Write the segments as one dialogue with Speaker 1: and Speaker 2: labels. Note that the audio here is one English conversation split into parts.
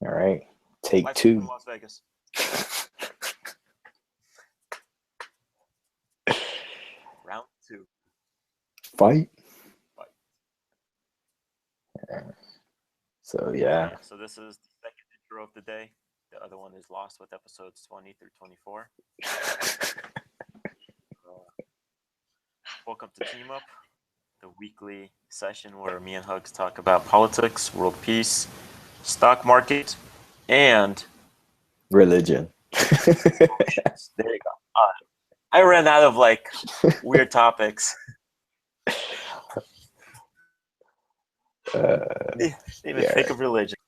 Speaker 1: All right. Take
Speaker 2: Life
Speaker 1: two.
Speaker 2: in Las Vegas. Round 2.
Speaker 1: Fight.
Speaker 2: Fight.
Speaker 1: So yeah.
Speaker 2: So this is the second intro of the day. The other one is Lost with episodes 20 through 24. Welcome to Team Up, the weekly session where me and Hugs talk about politics, world peace, stock market, and
Speaker 1: Religion.
Speaker 2: there you go. I ran out of weird topics. Didn't even think of religion.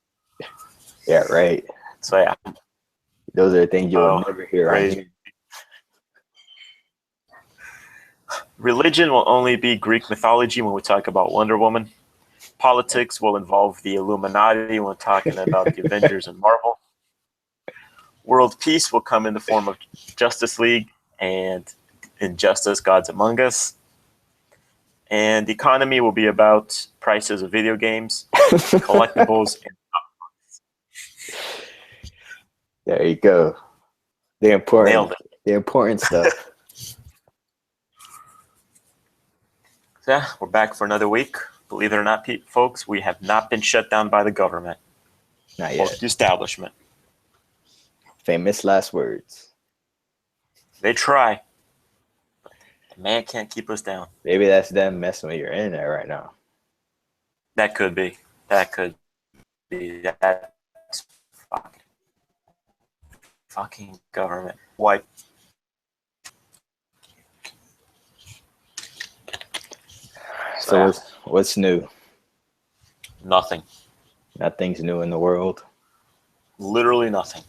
Speaker 1: Yeah, right.
Speaker 2: So yeah.
Speaker 1: Those are things you'll never hear on here.
Speaker 2: Religion will only be Greek mythology when we talk about Wonder Woman. Politics will involve the Illuminati when we're talking about the Avengers and Marvel. World peace will come in the form of Justice League and Injustice, Gods Among Us. And the economy will be about prices of video games, collectibles, and
Speaker 1: there you go. The important stuff.
Speaker 2: Yeah, we're back for another week. Believe it or not, folks, we have not been shut down by the government.
Speaker 1: Not yet.
Speaker 2: Or the establishment.
Speaker 1: Famous last words.
Speaker 2: They try. But the man can't keep us down.
Speaker 1: Maybe that's them messing with your internet right now.
Speaker 2: That could be. That's fucking government. Wipe.
Speaker 1: So what's new?
Speaker 2: Nothing.
Speaker 1: Nothing's new in the world.
Speaker 2: Literally nothing.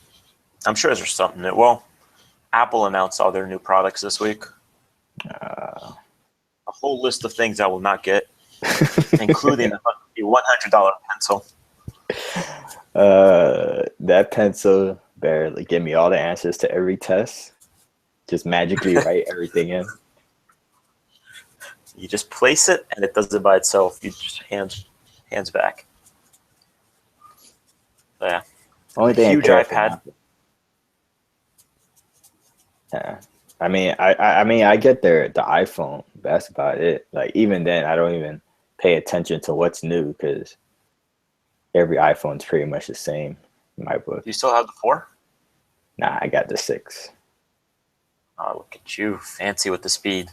Speaker 2: I'm sure there's something new. Well, Apple announced all their new products this week. A whole list of things I will not get, including a $100 pencil.
Speaker 1: That pencil barely give me all the answers to every test. Just magically write everything in.
Speaker 2: You just place it, and it does it by itself. You just hands back. So, yeah.
Speaker 1: Only thing
Speaker 2: huge iPad.
Speaker 1: Yeah. I mean, I get the iPhone. That's about it. Like, even then, I don't even pay attention to what's new because every iPhone's pretty much the same in my book.
Speaker 2: Do you still have the 4?
Speaker 1: Nah, I got the 6.
Speaker 2: Oh, look at you. Fancy with the speed.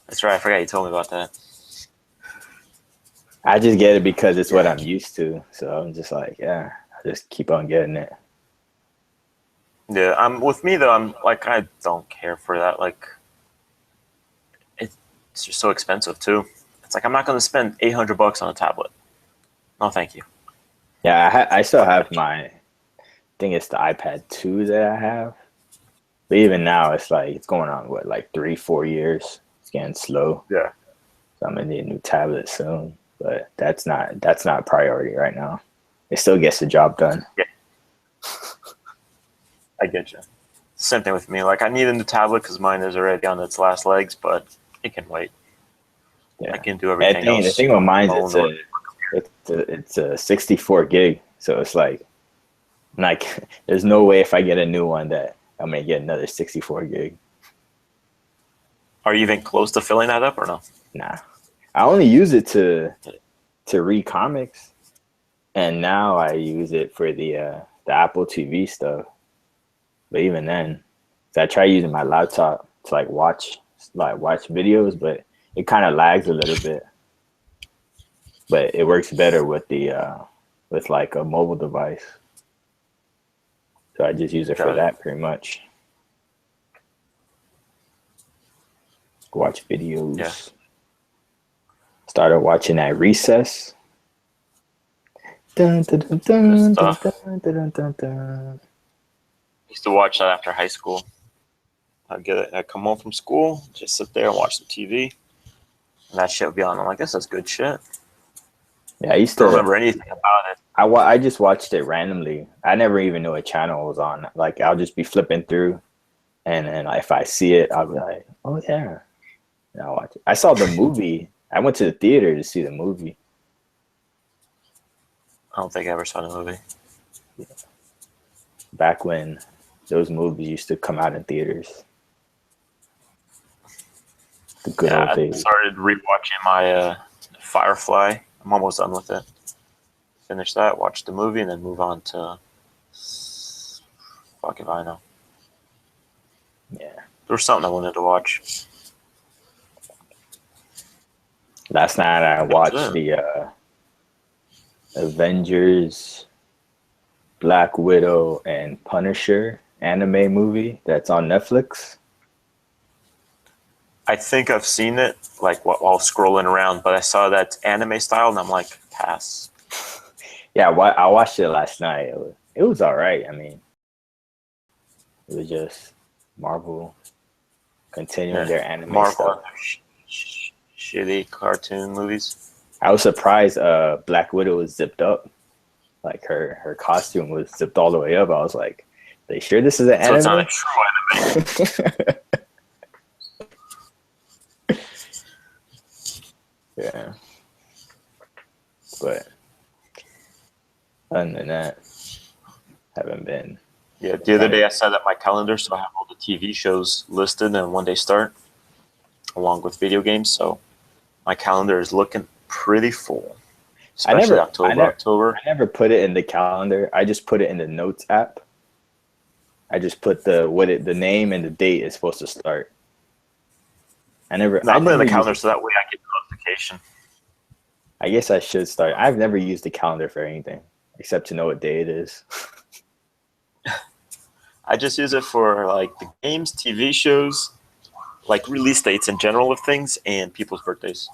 Speaker 2: That's right. I forgot you told me about that.
Speaker 1: I just get it because it's what I'm used to. So I'm just like, yeah, I just keep on getting it.
Speaker 2: Yeah, with me though. I'm like, I don't care for that. Like, it's just so expensive too. It's like I'm not going to spend $800 on a tablet. No, thank you.
Speaker 1: Yeah, I still have I think it's the iPad 2 that I have. But even now, it's like it's going on like 3-4 years. It's getting slow.
Speaker 2: Yeah.
Speaker 1: So I'm gonna need a new tablet soon. But that's not a priority right now. It still gets the job done.
Speaker 2: Yeah. I get you. Same thing with me. Like, I need a new tablet because mine is already on its last legs, but it can wait.
Speaker 1: Yeah.
Speaker 2: I can do everything else.
Speaker 1: The thing with mine is it's a 64 gig. So it's like there's no way if I get a new one that I'm gonna get another 64 gig.
Speaker 2: Are you even close to filling that up or no?
Speaker 1: Nah. I only use it to read comics, and now I use it for the Apple TV stuff. But even then, so I try using my laptop to watch videos, but it kind of lags a little bit. But it works better with with a mobile device. So I just use it for that pretty much. Watch videos.
Speaker 2: Yeah.
Speaker 1: Started watching that Recess. Dun, dun, dun, dun, dun, dun, dun, dun, dun.
Speaker 2: Used to watch that after high school. I'd come home from school, just sit there and watch some TV, and that shit would be on. I'm like, this is good shit.
Speaker 1: Yeah, I used to
Speaker 2: remember anything about it.
Speaker 1: I just watched it randomly. I never even knew a channel was on. Like, I'll just be flipping through, and then if I see it, I'll be like, oh yeah, and I'll watch it. I saw the movie. I went to the theater to see the movie.
Speaker 2: I don't think I ever saw the movie.
Speaker 1: back when those movies used to come out in theaters. The good old
Speaker 2: I
Speaker 1: days.
Speaker 2: started rewatching my Firefly. I'm almost done with it. Finish that, watch the movie, and then move on to fuck if I know.
Speaker 1: Yeah.
Speaker 2: There was something I wanted to watch.
Speaker 1: Last night I watched the Avengers, Black Widow, and Punisher anime movie that's on Netflix.
Speaker 2: I think I've seen it like while scrolling around, but I saw that anime style, and I'm like, pass.
Speaker 1: Yeah, I watched it last night. It was all right. I mean, it was just Marvel continuing their anime
Speaker 2: Marvel
Speaker 1: stuff.
Speaker 2: Shitty cartoon movies.
Speaker 1: I was surprised Black Widow was zipped up. Like her costume was zipped all the way up. I was like, they sure this is an anime?
Speaker 2: So it's not a true anime.
Speaker 1: Yeah. But other than that, haven't been.
Speaker 2: Yeah, the other day I set up my calendar so I have all the TV shows listed and when they start, along with video games. So my calendar is looking pretty full, especially October.
Speaker 1: I never put it in the calendar. I just put it in the notes app. I just put the name and the date is supposed to start. I put it in the
Speaker 2: calendar so that way I get notification.
Speaker 1: I guess I should start. I've never used the calendar for anything except to know what day it is.
Speaker 2: I just use it for like the games, TV shows, like release dates in general of things, and people's birthdays.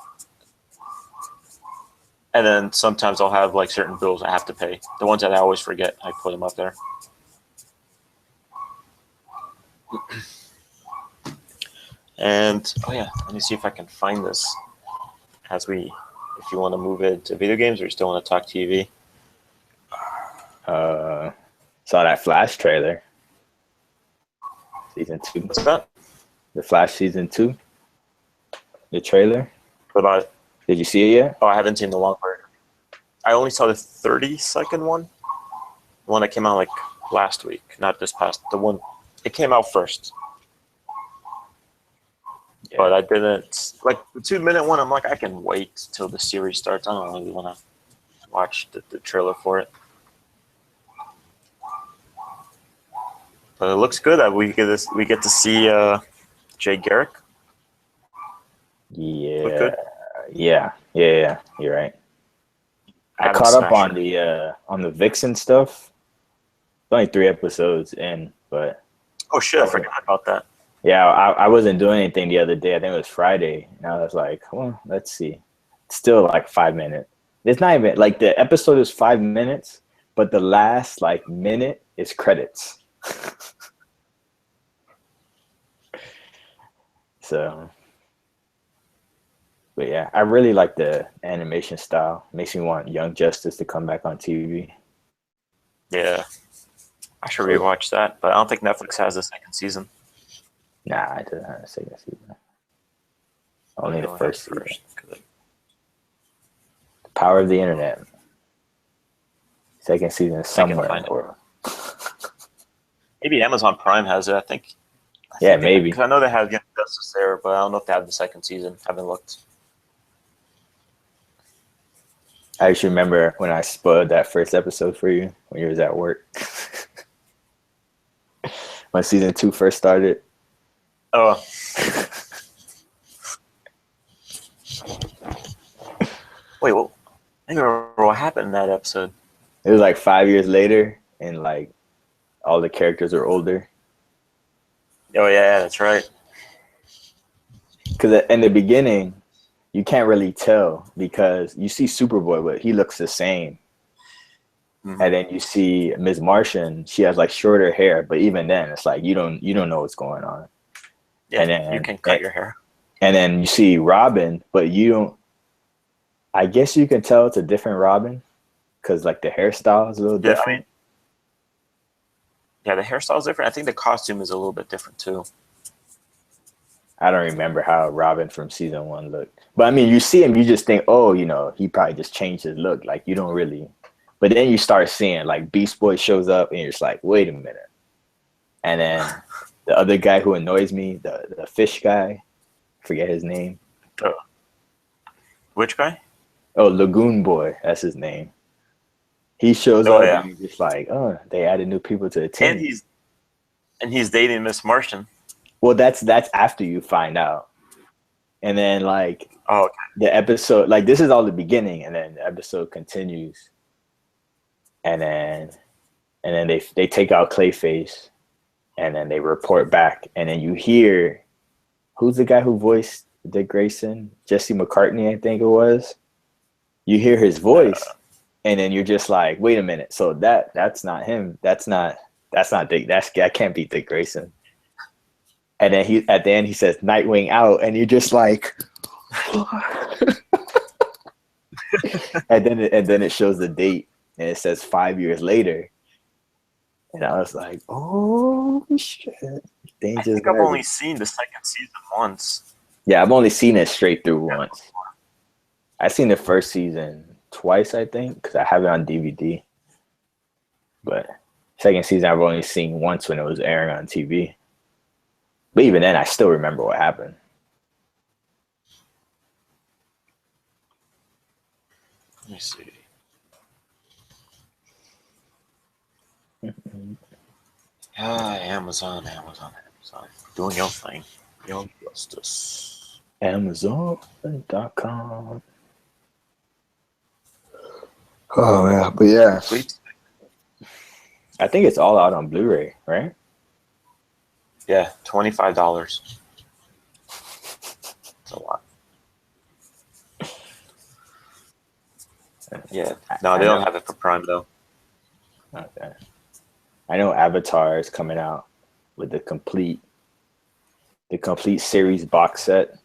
Speaker 2: And then sometimes I'll have like certain bills I have to pay. The ones that I always forget, I put them up there. And oh yeah, let me see if I can find this if you want to move it to video games or you still want to talk TV.
Speaker 1: Saw that Flash trailer. Season 2.
Speaker 2: What's that?
Speaker 1: The Flash season 2. The trailer.
Speaker 2: What about it?
Speaker 1: Did you see it yet?
Speaker 2: Oh, I haven't seen the long version. I only saw the 30-second one. The one that came out like last week, not this past. The one it came out first. Yeah. But I didn't like the 2-minute one. I'm like, I can wait till the series starts. I don't really want to watch the trailer for it. But it looks good that we get to see Jay Garrick.
Speaker 1: Yeah. You're right. I
Speaker 2: Adam
Speaker 1: caught up
Speaker 2: Smasher.
Speaker 1: on the Vixen stuff. Only 3 episodes in, but
Speaker 2: oh shit, I forgot about that.
Speaker 1: Yeah, I wasn't doing anything the other day. I think it was Friday, and I was like, well, let's see. It's still like 5 minutes. It's not even like the episode is 5 minutes, but the last like minute is credits. So, but yeah, I really like the animation style. Makes me want Young Justice to come back on TV.
Speaker 2: Yeah, I should rewatch that, but I don't think Netflix has a second season.
Speaker 1: Nah, it doesn't have a second season. Only the first season. The power of the internet. Second season is somewhere in the world.
Speaker 2: Maybe Amazon Prime has it, I think.
Speaker 1: Yeah, maybe.
Speaker 2: Because I know they have Young Justice there, but I don't know if they have the second season. I haven't looked.
Speaker 1: I actually remember when I spoiled that first episode for you when you was at work. When season 2 first started.
Speaker 2: Oh. Wait, well, I don't remember what happened in that episode.
Speaker 1: It was like 5 years later, and like all the characters are older.
Speaker 2: Oh yeah, that's right.
Speaker 1: Because in the beginning, you can't really tell because you see Superboy, but he looks the same. Mm-hmm. And then you see Ms. Martian, she has like shorter hair, but even then, it's like you don't know what's going on.
Speaker 2: Yeah, and then, you can cut your hair. And
Speaker 1: then you see Robin, but you don't. I guess you can tell it's a different Robin because like the hairstyle is a little different. I mean,
Speaker 2: yeah, the hairstyle is different. I think the costume is a little bit different too.
Speaker 1: I don't remember how Robin from season 1 looked. But I mean, you see him, you just think, oh, he probably just changed his look. Like you don't really. But then you start seeing like Beast Boy shows up, and you're just like, wait a minute. And then the other guy who annoys me, the fish guy, forget his name.
Speaker 2: Which guy?
Speaker 1: Oh, Lagoon Boy, that's his name. He shows up, and you're just like, oh, they added new people to the team.
Speaker 2: And he's dating Miss Martian.
Speaker 1: Well, that's after you find out. And then like the episode, like this is all the beginning, and then the episode continues. And then they take out Clayface, and then they report back, and then you hear, who's the guy who voiced Dick Grayson? Jesse McCartney, I think it was. You hear his voice, and then you're just like, wait a minute. So that's not him. That's not Dick. That can't be Dick Grayson. And then at the end he says Nightwing out, and you're just like, and then it shows the date, and it says 5 years later, and I was like, oh shit!
Speaker 2: I think I've only seen the second season once.
Speaker 1: Yeah, I've only seen it straight through once. I've seen the first season twice, I think, because I have it on DVD. But second season I've only seen once when it was airing on TV. But even then, I still remember what happened.
Speaker 2: Let me see. Amazon. Doing your thing. Young Justice.
Speaker 1: Amazon.com. Oh, yeah. But yeah. I think it's all out on Blu-ray, right?
Speaker 2: Yeah, $25. It's a lot. Yeah. No, they don't have it for Prime, though.
Speaker 1: Okay. I know Avatar is coming out with the complete series box set.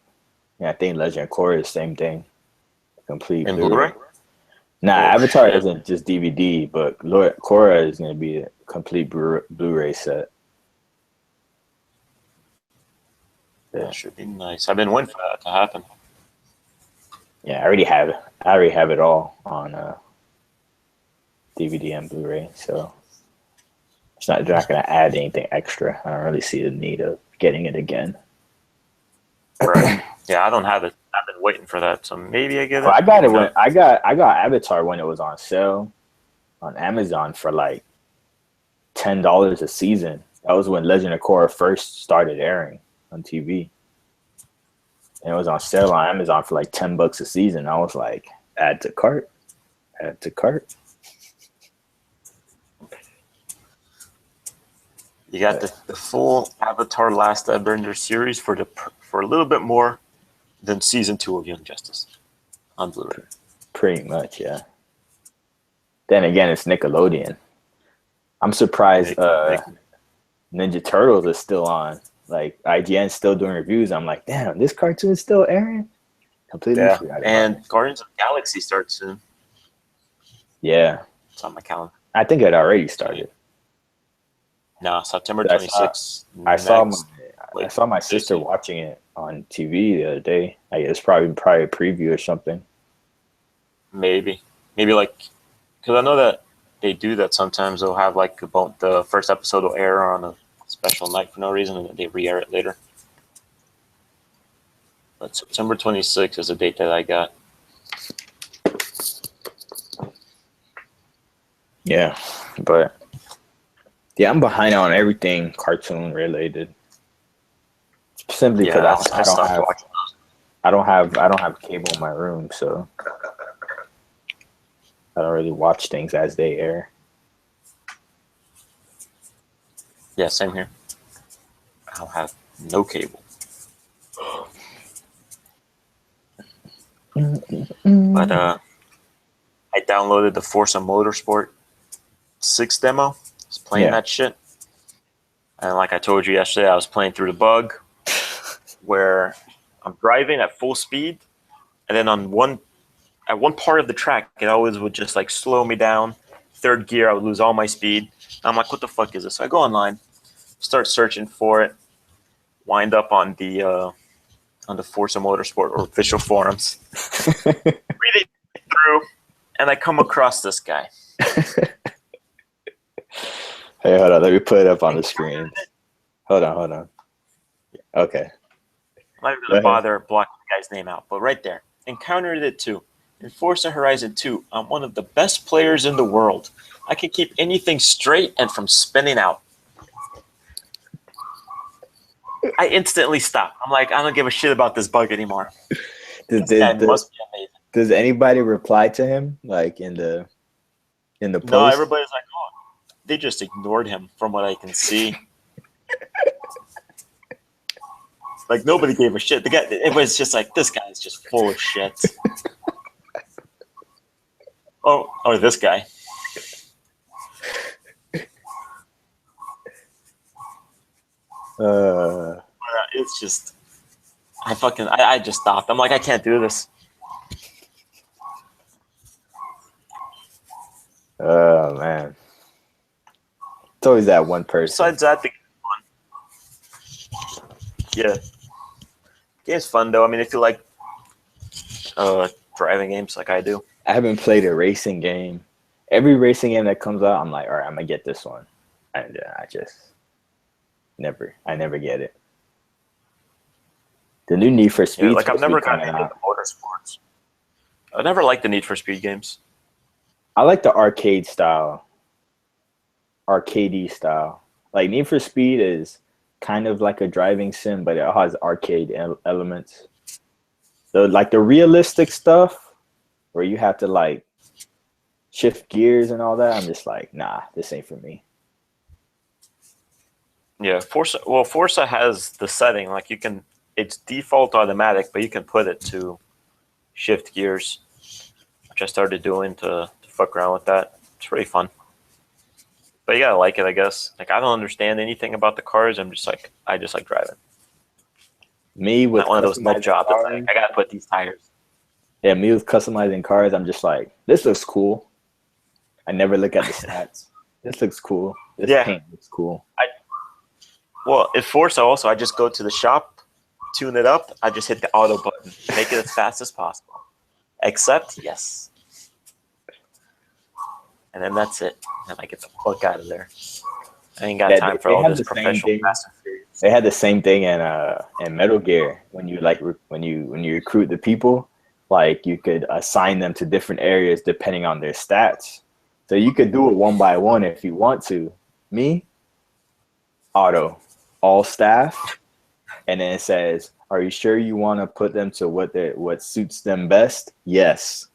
Speaker 1: Yeah, I think Legend of Korra is the same thing. Complete
Speaker 2: in Blu-ray?
Speaker 1: Nah, Avatar isn't just DVD, but Korra is going to be a complete Blu-ray set.
Speaker 2: Yeah. That should be nice. I've been waiting for that to happen.
Speaker 1: Yeah, I already have it all on DVD and Blu-ray, so they're not going to add anything extra. I don't really see the need of getting it again.
Speaker 2: Right. Yeah, I don't have it. I've been waiting for that, so maybe I get it.
Speaker 1: Well, I got it when I got Avatar when it was on sale on Amazon for like $10 a season. That was when Legend of Korra first started airing on TV. And it was on sale on Amazon for like $10 a season. I was like, add to cart.
Speaker 2: You got the full Avatar Last Airbender series for a little bit more than season 2 of Young Justice on Blu-ray.
Speaker 1: Pretty much, yeah. Then again, it's Nickelodeon. I'm surprised Ninja Turtles is still on. Like IGN's still doing reviews. I'm like, damn, this cartoon's still airing? Completely forgot about it.
Speaker 2: And Guardians of the Galaxy starts soon.
Speaker 1: Yeah.
Speaker 2: It's on my calendar.
Speaker 1: I think it already started.
Speaker 2: No, September 26th.
Speaker 1: I saw my sister watching it on TV the other day. I guess probably a preview or something.
Speaker 2: Maybe like, because I know that they do that sometimes. They'll have like the first episode will air on a special night for no reason, and then they re-air it later. But September 26th is the date that I got.
Speaker 1: Yeah, but yeah, I'm behind on everything cartoon related. Simply because I don't have cable in my room, so I don't really watch things as they air.
Speaker 2: Yeah, same here. I'll have no cable. But I downloaded the Forza Motorsport 6 demo. I was playing that shit. And like I told you yesterday, I was playing through the bug where I'm driving at full speed, and then at one part of the track, it always would just like slow me down. Third gear, I would lose all my speed. I'm like, what the fuck is this? So I go online, start searching for it, wind up on the Forza Motorsport or official forums, reading through, and I come across this guy.
Speaker 1: Hey, hold on. Let me put it up on the screen. Hold on. Okay.
Speaker 2: I'm not even
Speaker 1: Go
Speaker 2: going to
Speaker 1: ahead.
Speaker 2: bother blocking the guy's name out, but right there. Encountered it too. In Forza Horizon 2, I'm one of the best players in the world. I can keep anything straight and from spinning out. I instantly stop. I'm like, I don't give a shit about this bug anymore. This guy must be amazing.
Speaker 1: Does anybody reply to him like in the post?
Speaker 2: No, everybody's like, oh, they just ignored him from what I can see. Like nobody gave a shit. The guy, it was just like, this guy is just full of shit. Or this guy. It's just, I just stopped. I'm like, I can't do this.
Speaker 1: Oh man, it's always that one person.
Speaker 2: Besides that, the game's fun. Yeah, game's fun though. I mean, if you like driving games like I do.
Speaker 1: I haven't played a racing game. Every racing game that comes out, I'm like, all right, I'm gonna get this one, and I just never get it. The new Need for Speed.
Speaker 2: Yeah, like I've never gotten into motorsports. I never liked the Need for Speed games.
Speaker 1: I like the arcadey style. Like Need for Speed is kind of like a driving sim, but it has arcade elements. So like the realistic stuff where you have to like shift gears and all that, I'm just like, nah, this ain't for me.
Speaker 2: Yeah, Forza has the setting, like it's default automatic, but you can put it to shift gears, which I started doing to fuck around with that. It's really fun. But you gotta like it, I guess. Like I don't understand anything about the cars. I just like driving.
Speaker 1: Me with
Speaker 2: not one of those nut jobs. Like, I gotta put these tires.
Speaker 1: Yeah, me with customizing cars, I'm just like, this looks cool. I never look at the stats. This looks cool. This paint looks cool.
Speaker 2: Well, at Forza also, I just go to the shop, tune it up. I just hit the auto button, make it as fast as possible. Except, yes. And then that's it. And I get the fuck out of there. I ain't got time for all this professional Fast and Furious.
Speaker 1: They had the same thing in Metal Gear when you when you recruit the people, like you could assign them to different areas depending on their stats. So you could do it one by one if you want to. Me, auto, all staff, and then it says, "Are you sure you want to put them to what suits them best?" Yes.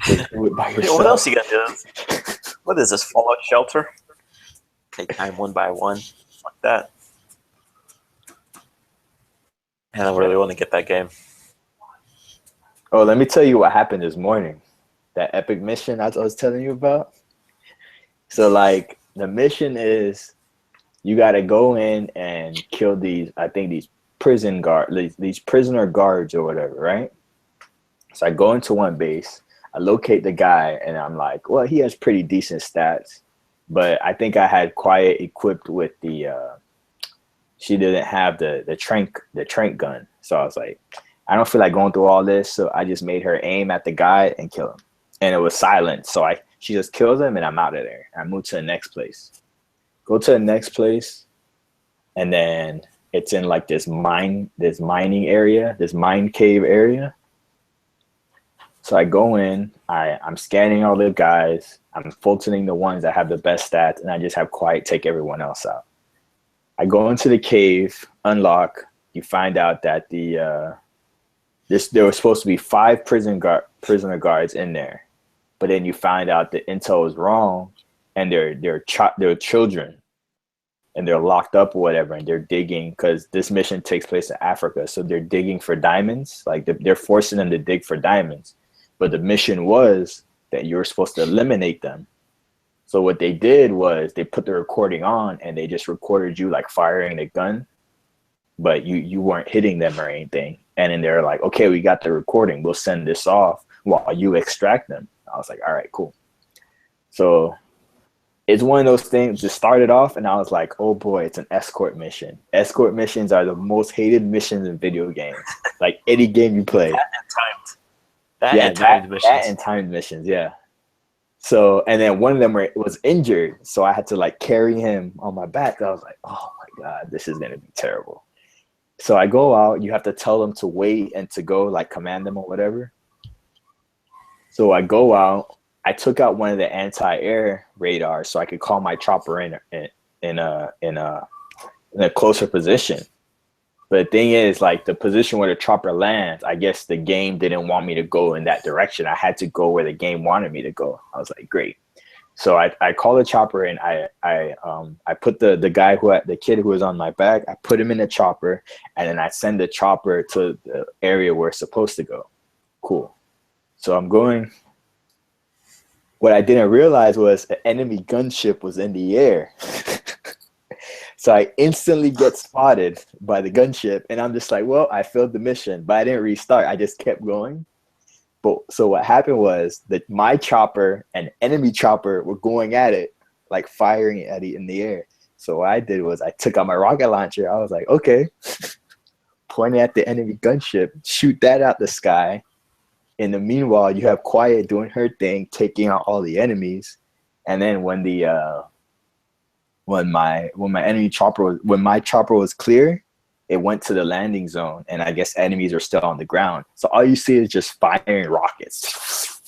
Speaker 1: Just do it by yourself.
Speaker 2: What else you got to do? What is this, Fallout Shelter? Take time one by one. Fuck that. And I really want to get that game.
Speaker 1: Oh, let me tell you what happened this morning. That epic mission I was telling you about. So, like, the mission is you got to go in and kill these prisoner guards or whatever, right? So I go into one base. I locate the guy, and I'm like, well, he has pretty decent stats, but I think I had Quiet equipped with the. She didn't have the trank gun, so I was like, I don't feel like going through all this, so I just made her aim at the guy and kill him, and it was silent. So she just kills him, and I'm out of there. I move to the next place, go to the next place, and then it's in like this mining area, this mine cave area. So I go in, I'm scanning all the guys, I'm filtering the ones that have the best stats, and I just have Quiet take everyone else out. I go into the cave, unlock, you find out that there were supposed to be 5 prisoner guards in there, but then you find out the intel is wrong, and they're children, and they're locked up or whatever, and they're digging, because this mission takes place in Africa, so they're digging for diamonds, like they're forcing them to dig for diamonds. But the mission was that you were supposed to eliminate them. So what they did was they put the recording on, and they just recorded you like firing a gun, but you weren't hitting them or anything. And then they're like, okay, we got the recording. We'll send this off while you extract them. I was like, all right, cool. So it's one of those things. Just started off, and I was like, oh boy, it's an escort mission. Escort missions are the most hated missions in video games. Like any game you play.
Speaker 2: That and timed missions.
Speaker 1: That and timed missions, yeah. So, and then one of them was injured, so I had to like carry him on my back. I was like, oh my god, this is gonna be terrible. So I go out. You have to tell them to wait and to go, like command them or whatever. So I go out. I took out one of the anti-air radars so I could call my chopper in a closer position. But the thing is, like the position where the chopper lands, I guess the game didn't want me to go in that direction. I had to go where the game wanted me to go. I was like, great. So I call the chopper and I put the kid who was on my back, I put him in the chopper, and then I send the chopper to the area where it's supposed to go. Cool. So I'm going. What I didn't realize was an enemy gunship was in the air. So I instantly get spotted by the gunship, and I'm just like, well, I failed the mission, but I didn't restart. I just kept going. But so what happened was that my chopper and enemy chopper were going at it, like firing at it in the air. So what I did was I took out my rocket launcher. I was like, okay, pointing at the enemy gunship, shoot that out the sky. In the meanwhile, you have Quiet doing her thing, taking out all the enemies. And then when my chopper was clear, it went to the landing zone, and I guess enemies are still on the ground. So all you see is just firing rockets,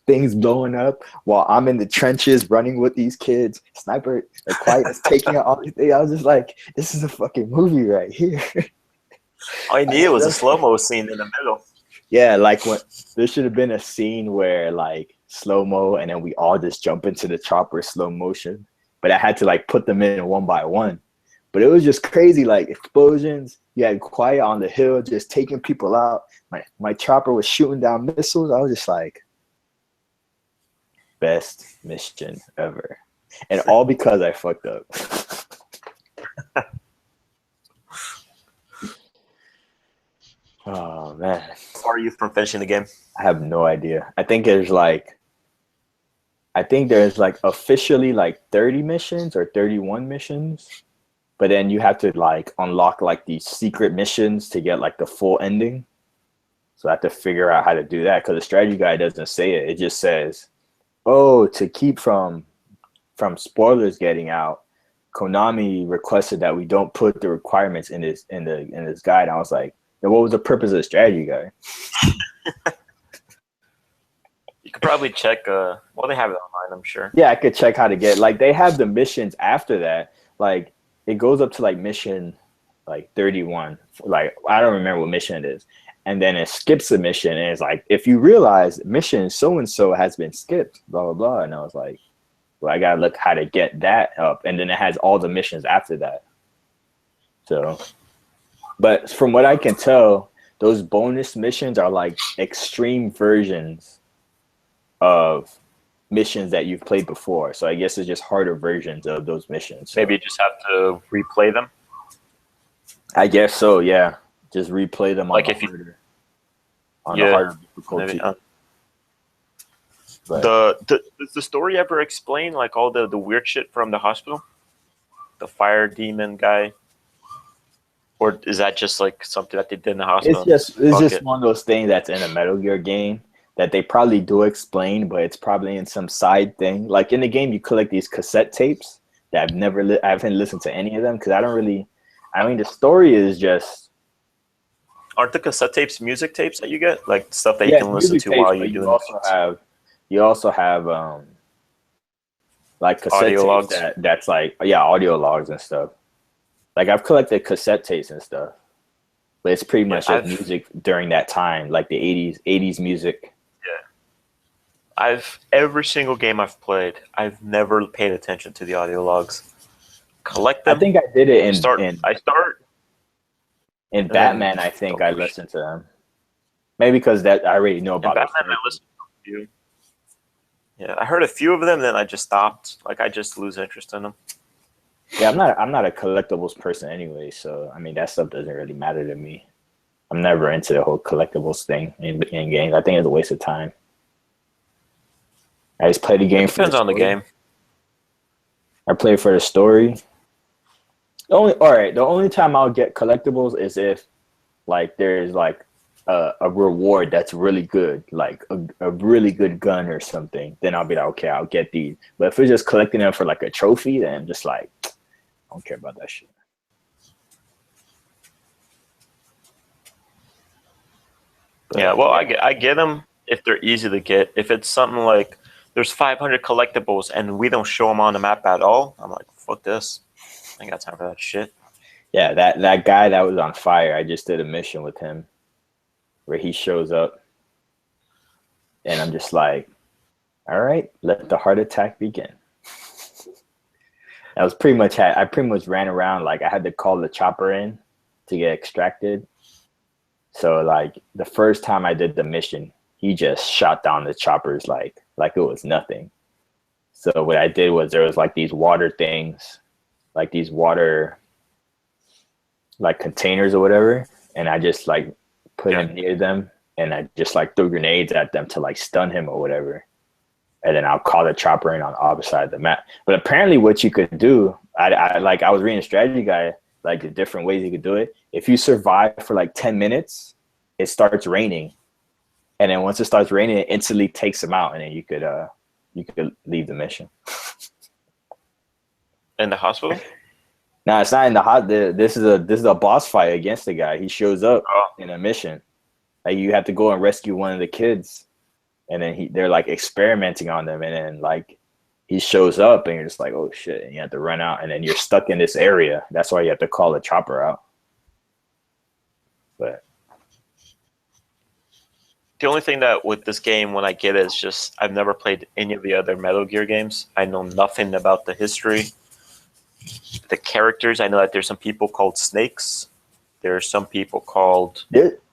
Speaker 1: things blowing up while I'm in the trenches running with these kids. Sniper, the Quiet is taking out all these things. I was just like, this is a fucking movie right here.
Speaker 2: All I needed was a slow-mo scene in the middle.
Speaker 1: Yeah, like when there should have been a scene where like slow-mo and then we all just jump into the chopper slow motion. But I had to like put them in one by one. But it was just crazy, like explosions. You had Quiet on the hill just taking people out. My chopper was shooting down missiles. I was just like, best mission ever. And all because I fucked up. Oh man.
Speaker 2: How far are you from finishing the game?
Speaker 1: I have no idea. I think there's like officially like 30 missions or 31 missions. But then you have to like unlock like these secret missions to get like the full ending. So I have to figure out how to do that because the strategy guide doesn't say it. It just says, oh, to keep from spoilers getting out, Konami requested that we don't put the requirements in this guide. And I was like, then what was the purpose of the strategy guide?
Speaker 2: You could probably check. Well, they have it online, I'm sure.
Speaker 1: Yeah, I could check how to get. Like they have the missions after that. Like it goes up to like mission like 31. Like I don't remember what mission it is. And then it skips a mission and it's like, if you realize mission so-and-so has been skipped, blah, blah, blah. And I was like, well, I got to look how to get that up. And then it has all the missions after that. So, but from what I can tell, those bonus missions are like extreme versions of missions that you've played before. So I guess it's just harder versions of those missions. So
Speaker 2: maybe you just have to replay them.
Speaker 1: I guess so, yeah. Just replay them
Speaker 2: like
Speaker 1: the harder difficulty.
Speaker 2: Does the story ever explain like all the weird shit from the hospital? The fire demon guy? Or is that just like something that they did in the hospital?
Speaker 1: It's just one of those things that's in a Metal Gear game that they probably do explain, but it's probably in some side thing. Like in the game, you collect these cassette tapes that I haven't listened to any of them because the story is just.
Speaker 2: Aren't the cassette tapes music tapes that you get? Like stuff that you can listen to while you're doing it?
Speaker 1: You also have like cassette
Speaker 2: audio
Speaker 1: tapes
Speaker 2: logs.
Speaker 1: That's like, yeah, audio logs and stuff. Like I've collected cassette tapes and stuff. But it's pretty much just music during that time, like the 80s music.
Speaker 2: Yeah. Every single game I've played, I've never paid attention to the audio logs. Collect them.
Speaker 1: I think I did it in Batman. I think I listened to them. Maybe because that I already know about.
Speaker 2: In Batman, I listened to a few. Yeah, I heard a few of them, then I just stopped. Like I just lose interest in them.
Speaker 1: Yeah, I'm not a collectibles person anyway, so I mean that stuff doesn't really matter to me. I'm never into the whole collectibles thing in games. I think it's a waste of time. I just play the game.
Speaker 2: Depends on the game.
Speaker 1: I play for the story. The only time I'll get collectibles is if like there's like a reward that's really good, like a really good gun or something, then I'll be like, okay, I'll get these. But if we're just collecting them for like a trophy, then I'm just like, I don't care about that shit. But,
Speaker 2: yeah, well, I get them if they're easy to get. If it's something like there's 500 collectibles and we don't show them on the map at all, I'm like, fuck this. I ain't got time for that shit.
Speaker 1: yeah, that guy that was on fire, I just did a mission with him where he shows up, and I'm just like, all right, let the heart attack begin. I pretty much ran around, like I had to call the chopper in to get extracted. So like the first time I did the mission, he just shot down the choppers like it was nothing. So what I did was there was like these water things, like these water like containers or whatever, and I just like put him near them, and I just like threw grenades at them to like stun him or whatever. And then I'll call the chopper in on the opposite side of the map. But apparently what you could do, I was reading a strategy guide, like the different ways you could do it. If you survive for like 10 minutes, it starts raining. And then once it starts raining, it instantly takes them out, and then you could leave the mission.
Speaker 2: In the hospital?
Speaker 1: No, it's not in the hot. This is a boss fight against the guy. He shows up in a mission. Like you have to go and rescue one of the kids, and then they're like experimenting on them, and then like he shows up, and you're just like, oh shit, and you have to run out, and then you're stuck in this area. That's why you have to call the chopper out. But
Speaker 2: the only thing that with this game when I get it is just I've never played any of the other Metal Gear games. I know nothing about the history. The characters, I know that there's some people called snakes. There are some people called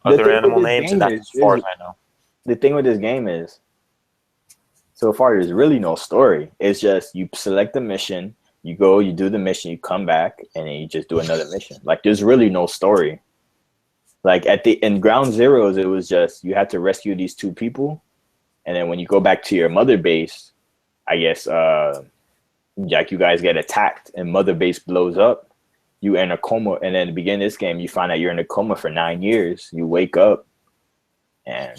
Speaker 2: other animal names, and that's as far as I know.
Speaker 1: The thing with this game is, so far there's really no story. It's just you select the mission, you go, you do the mission, you come back, and then you just do another mission. Like there's really no story. Like in Ground Zeroes, it was just you had to rescue these two people, and then when you go back to your mother base, I guess like you guys get attacked and mother base blows up. You in a coma, and then at the beginning of this game, you find out you're in a coma for 9 years. You wake up, and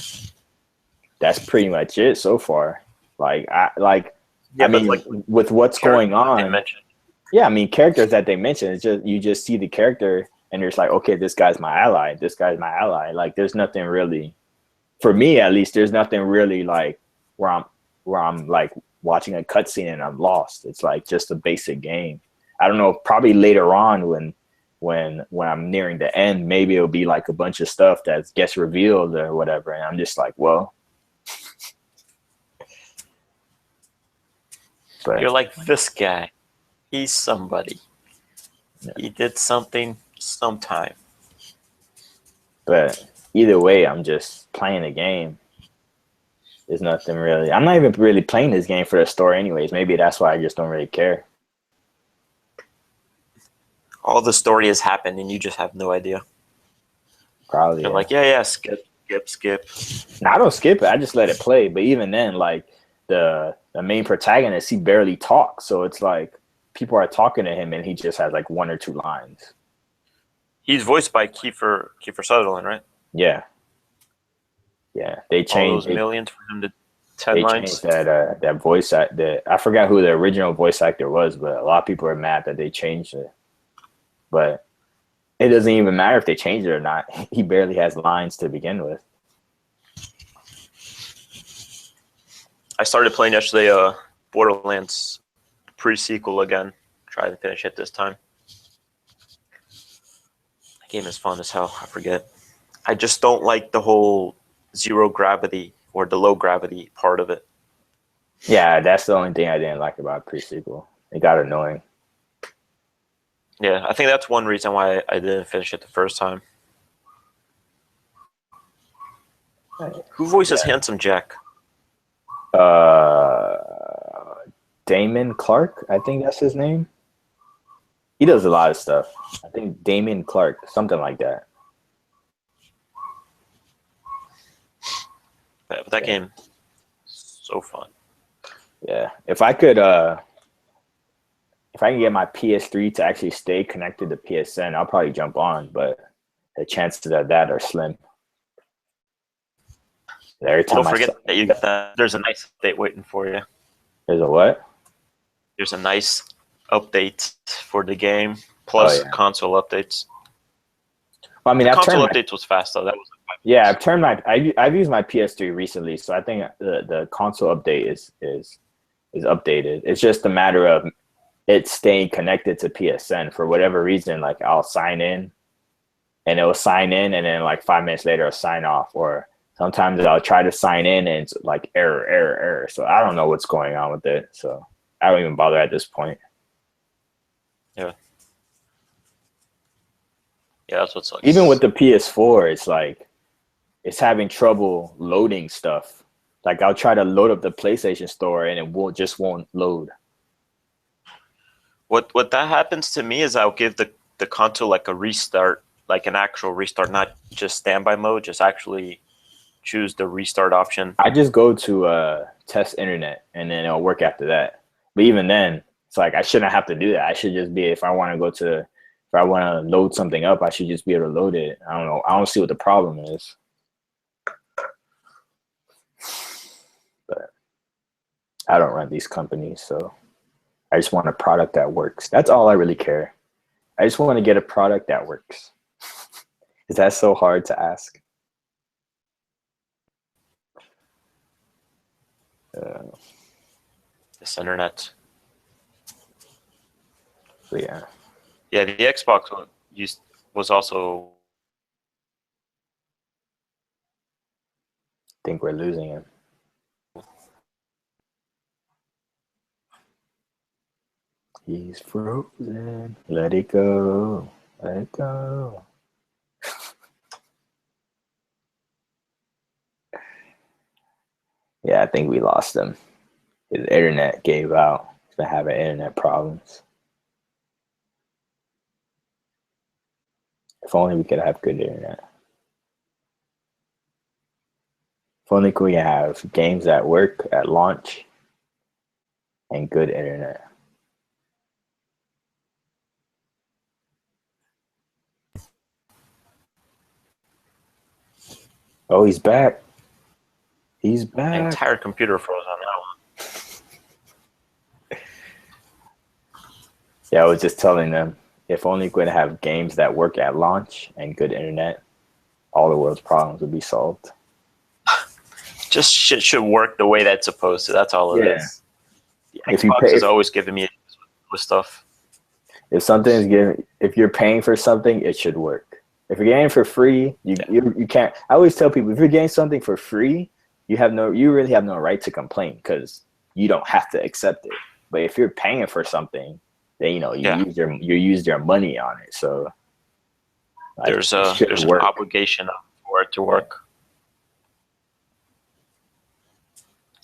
Speaker 1: that's pretty much it so far. I mean, like, with what's going on. Yeah, I mean, characters that they mention, it's just you just see the character, and you're just like, okay, this guy's my ally. This guy's my ally. Like, there's nothing really, for me at least, there's nothing really like where I'm like watching a cutscene and I'm lost. It's like just a basic game. I don't know, probably later on when I'm nearing the end, maybe it'll be like a bunch of stuff that gets revealed or whatever, and I'm just like, well.
Speaker 2: But you're like, this guy, he's somebody. Yeah. He did something sometime.
Speaker 1: But either way, I'm just playing the game. There's nothing really. I'm not even really playing this game for the story anyways. Maybe that's why I just don't really care.
Speaker 2: All the story has happened and you just have no idea.
Speaker 1: Probably.
Speaker 2: You're like, yeah, skip.
Speaker 1: No, I don't skip it. I just let it play. But even then, like the main protagonist, he barely talks. So it's like people are talking to him and he just has like 1 or 2 lines.
Speaker 2: He's voiced by Kiefer Sutherland, right?
Speaker 1: Yeah. Yeah, they changed
Speaker 2: all those millions for him to 10 lines.
Speaker 1: Changed that voice actor. I forgot who the original voice actor was, but a lot of people are mad that they changed it. But it doesn't even matter if they change it or not. He barely has lines to begin with.
Speaker 2: I started playing yesterday Borderlands pre-sequel again. Try to finish it this time. The game is fun as hell. I forget. I just don't like the whole zero gravity or the low gravity part of it.
Speaker 1: Yeah, that's the only thing I didn't like about pre-sequel. It got annoying.
Speaker 2: Yeah, I think that's one reason why I didn't finish it the first time. Who voices Handsome Jack?
Speaker 1: Damon Clark, I think that's his name. He does a lot of stuff. I think Damon Clark, something like that.
Speaker 2: Yeah, but that game, so fun.
Speaker 1: Yeah, if I can get my PS3 to actually stay connected to PSN, I'll probably jump on, but the chances of that are slim. Every
Speaker 2: Well,
Speaker 1: time
Speaker 2: don't forget that you got that. There's a nice update waiting for you.
Speaker 1: there's a what?
Speaker 2: There's a nice update for the game,
Speaker 1: Oh
Speaker 2: plus
Speaker 1: yeah.
Speaker 2: console updates.
Speaker 1: Well, I mean,
Speaker 2: The
Speaker 1: I've turned
Speaker 2: console
Speaker 1: my,
Speaker 2: updates was fast though. That was like 5
Speaker 1: yeah,
Speaker 2: minutes.
Speaker 1: I've turned my I've used my PS3 recently, so I think the console update is updated. It's just a matter of it staying connected to PSN for whatever reason. Like I'll sign in, and it'll sign in, and then like 5 minutes later, I'll sign off. Or sometimes I'll try to sign in, and it's like error. So I don't know what's going on with it. So I don't even bother at this point.
Speaker 2: Yeah. Yeah, that's what sucks.
Speaker 1: Even with the PS4, it's like it's having trouble loading stuff. Like I'll try to load up the PlayStation Store, and it won't load.
Speaker 2: What that happens to me is I'll give the console like a restart, like an actual restart, not just standby mode, just actually choose the restart option.
Speaker 1: I just go to test internet, and then it'll work after that. But even then, it's like I shouldn't have to do that. I should just be, if I want to if I want to load something up, I should just be able to load it. I don't know. I don't see what the problem is. But I don't run these companies, so I just want a product that works. That's all I really care. I just want to get a product that works. Is that so hard to ask?
Speaker 2: This internet.
Speaker 1: So yeah.
Speaker 2: Yeah, the Xbox one was also.
Speaker 1: I think we're losing him. He's frozen. Let it go. Let it go. Yeah, I think we lost him. His internet gave out. He's been having internet problems. If only we could have good internet. If only we could have games that work at launch and good internet. Oh, he's back. He's
Speaker 2: My
Speaker 1: back.
Speaker 2: entire computer froze on that one.
Speaker 1: Yeah, I was just telling them, if only we could have games that work at launch and good internet, all the world's problems would be solved.
Speaker 2: Just shit should work the way that's supposed to. That's all it is. The Xbox is always giving me with stuff.
Speaker 1: If you're paying for something, it should work. If you're getting it for free, you can't. I always tell people, if you're getting something for free, you really have no right to complain because you don't have to accept it. But if you're paying for something, then you use your money on it. So like,
Speaker 2: there's an obligation for it to work.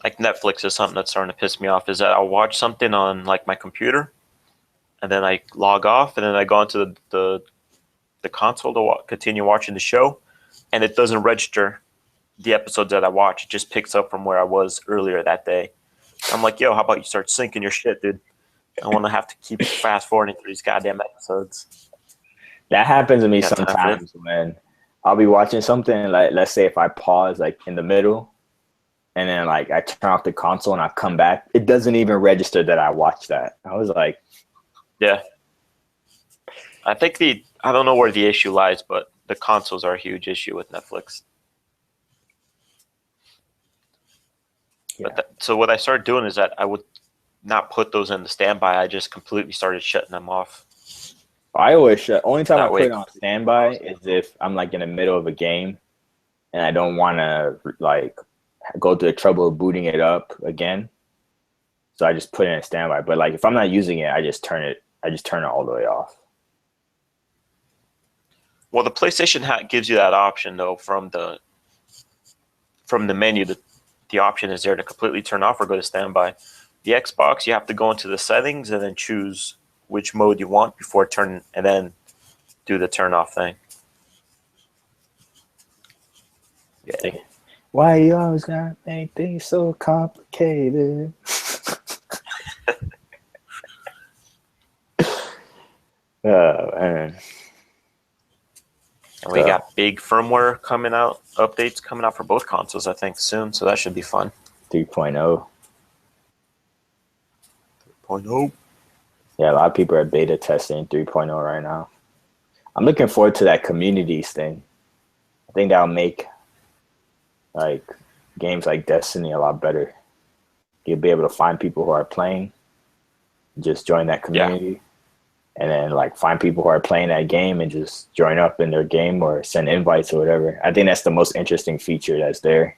Speaker 2: Like Netflix is something that's starting to piss me off. Is that I'll watch something on like my computer, and then I log off, and then I go into the console to continue watching the show, and it doesn't register the episodes that I watch. It just picks up from where I was earlier that day. I'm like, yo, how about you start syncing your shit, dude? I want to have to keep fast forwarding through these goddamn episodes.
Speaker 1: That happens to me sometimes when I'll be watching something, like let's say if I pause like in the middle, and then like I turn off the console and I come back, it doesn't even register that I watched that. I was like,
Speaker 2: yeah. I think I don't know where the issue lies, but the consoles are a huge issue with Netflix. Yeah. So what I started doing is that I would not put those in the standby. I just completely started shutting them off.
Speaker 1: I always shut. Only time I put it on standby is if I'm like in the middle of a game and I don't want to like go through the trouble of booting it up again. So I just put it in standby. But like if I'm not using it, I just turn it all the way off.
Speaker 2: Well, the PlayStation gives you that option though from the menu. The option is there to completely turn off or go to standby. The Xbox, you have to go into the settings and then choose which mode you want before and then do the turn off thing.
Speaker 1: Yeah. Why you always gotta make things so complicated? Oh man.
Speaker 2: And we got big firmware coming out, updates coming out for both consoles, I think, soon. So that should be fun.
Speaker 1: 3.0.
Speaker 2: 3.0.
Speaker 1: Yeah, a lot of people are beta testing 3.0 right now. I'm looking forward to that communities thing. I think that'll make like games like Destiny a lot better. You'll be able to find people who are playing, just join that community, and then like find people who are playing that game and just join up in their game or send invites or whatever. I think that's the most interesting feature that's there.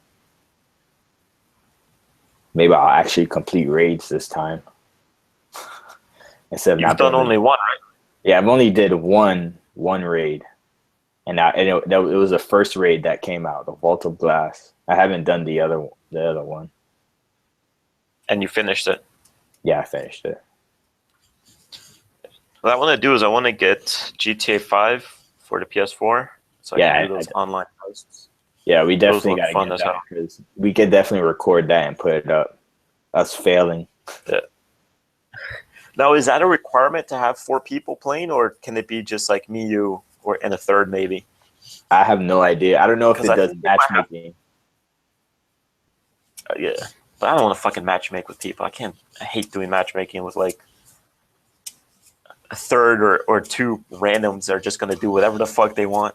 Speaker 1: Maybe I'll actually complete raids this time. Instead of
Speaker 2: You've done only one, right?
Speaker 1: Yeah, I've only did one raid. And it was the first raid that came out, the Vault of Glass. I haven't done the other one.
Speaker 2: And you finished it?
Speaker 1: Yeah, I finished it.
Speaker 2: What I want to do is I want to get GTA 5 for the PS4, so I can do those online posts.
Speaker 1: Yeah, we definitely got to get that because we could definitely record that and put it up. Us failing.
Speaker 2: Yeah. Now, is that a requirement to have 4 people playing, or can it be just like me, you, or and a third maybe?
Speaker 1: I have no idea. I don't know if it does matchmaking.
Speaker 2: Yeah, but I don't want to fucking matchmake with people. I hate doing matchmaking with like a third or 2 randoms that are just going to do whatever the fuck they want.